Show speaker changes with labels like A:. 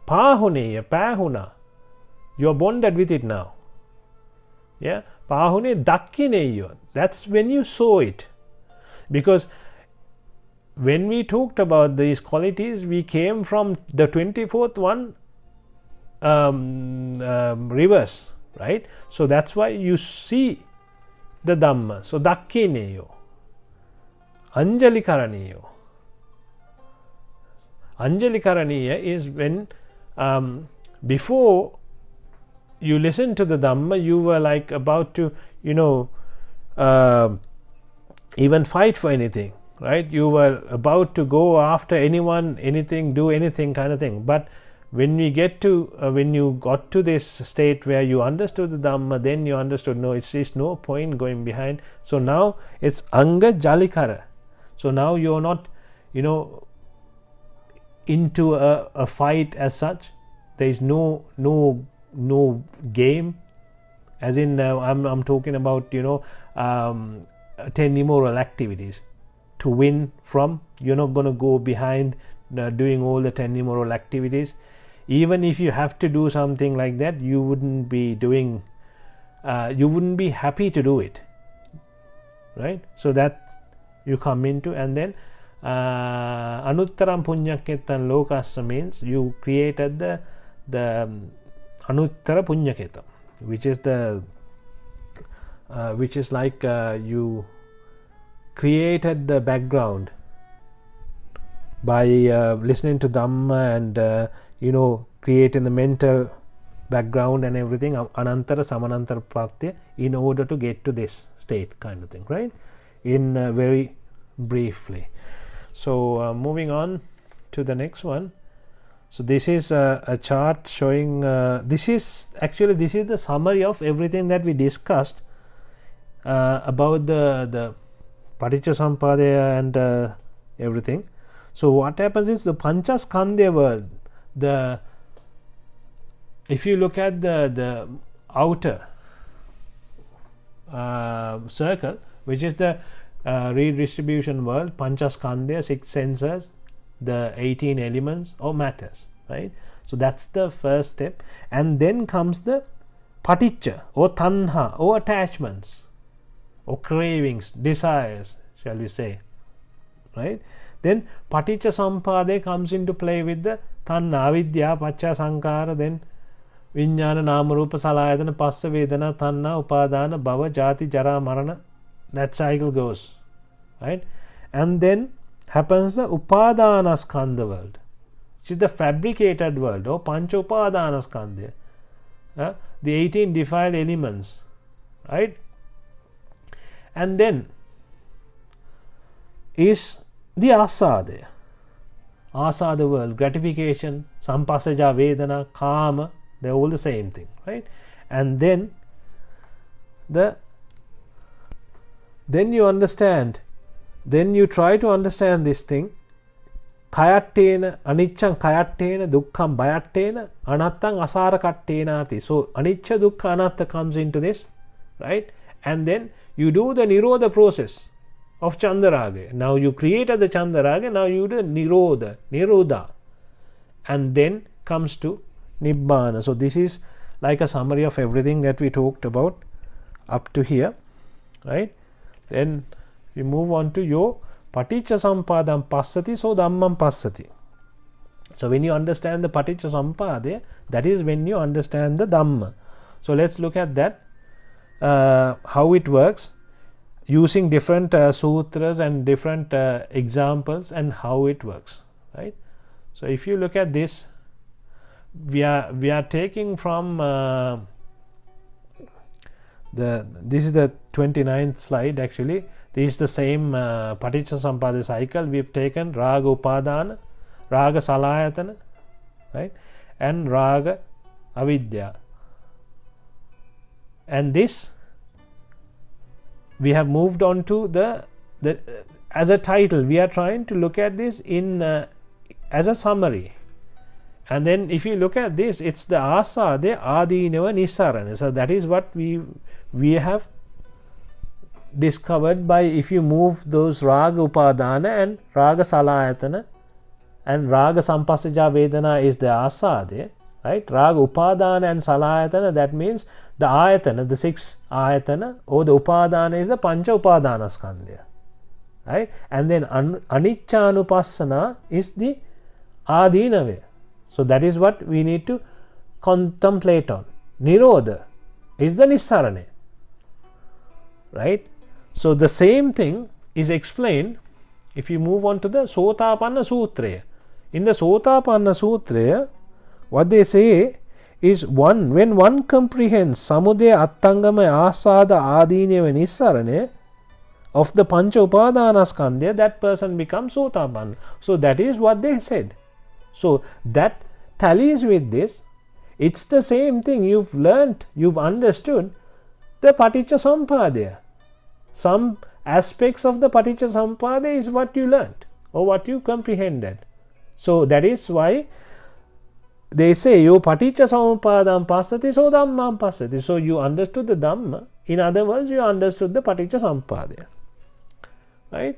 A: Pahuneya, pahuna. You are bonded with it now. Yeah, pahune dakkineyo. That's when you saw it. Because when we talked about these qualities, we came from the 24th one reverse, right? So that's why you see the Dhamma. So dakkineyo, anjali karaniyo. Anjali karaniya is when before you listen to the Dhamma, you were like about to, even fight for anything, right? You were about to go after anyone, anything, do anything kind of thing. But when you got to this state where you understood the Dhamma, then you understood, no, it's no point going behind. So now it's anga jalikara. So now you're not, into a fight as such. There is no game, as in I'm talking about 10 immoral activities to win from. You're not going to go behind doing all the 10 immoral activities. Even if you have to do something like that, you wouldn't be happy to do it, right? So that you come into, and then anuttaram punyakketam lokassa means you created the anuttara punyaketam, which is like you created the background by listening to Dhamma and creating the mental background and everything, anantara samanantara pratya, in order to get to this state kind of thing, right? In very briefly. So moving on to the next one. So this is a chart showing this is the summary of everything that we discussed about the Paticcasamuppadaya and everything. So what happens is the Panchaskandhya world, if you look at the outer circle, which is the redistribution world, Panchaskandhya, 6 senses, the 18 elements or matters, right? So that's the first step. And then comes the paticca or tanha or attachments or cravings, desires, shall we say, right? Then Paticcasamuppadaya comes into play with the tanha, avidya, pacca sankara, then viññāna, nama, rupa, salayatana, passa, vedana, tanha, upadana, bhava, jati, jara, marana. That cycle goes, right? And then happens the upadanaskandha world, which is the fabricated world, or pancha upadanaskandha, the 18 defiled elements, right? And then is the asada world, gratification, sampasaja, vedana, kama, they're all the same thing, right? And then you understand, then you try to understand this thing, kayattena, aniccham kayattena, dukkham bayattena, anattang asara kattenati. So anicca, dukkha, anatta comes into this, right? And then you do the nirodha process of chandaraga. Now you created the chandaraga, now you do nirodha, and then comes to Nibbhana. So this is like a summary of everything that we talked about up to here, right? Then we move on to your Paticcasamuppadam passati, so Dhammam passati. So when you understand the Paticcasamuppadaya, that is when you understand the Dhamma. So let's look at that, how it works, using different sutras and different examples, and how it works, right? So if you look at this, we are taking from this is the 29th slide actually. This is the same Paticcasamuppadaya cycle. We've taken Raga Upadana, Raga Salayatana, right, and Raga Avidya. And this we have moved on to the as a title. We are trying to look at this in as a summary. And then if you look at this, it's the asada, adinava, nisarana. So that is what we have discovered by, if you move those raga upadana and raga salayatana and Raga Sampasaja Vedana is the asade, right? Raga Upadana and Salayatana, that means the ayatana, the 6 ayatana, or the Upadana is the Pancha Upadana Skandhya, right? And then Aniccanupassana is the Adinave. So that is what we need to contemplate on. Nirodha is the Nissarane, right? So the same thing is explained if you move on to the Sotapanna Sutraya. In the Sotapanna Sutraya, what they say is when one comprehends Samudaya Attangama Asada Adineva Nissarane of the Pancha Upadana Skandhya, that person becomes Sotapanna. So that is what they said. So that tallies with this. It's the same thing. You've learnt, you've understood the Paticca Sampadaya. Some aspects of the Paticca Sampadaya is what you learnt or what you comprehended. So that is why they say, Yo Paticca Samuppadam Passati, so Dhammam Passati. So you understood the Dhamma. In other words, you understood the Paticca Sampadaya. Right?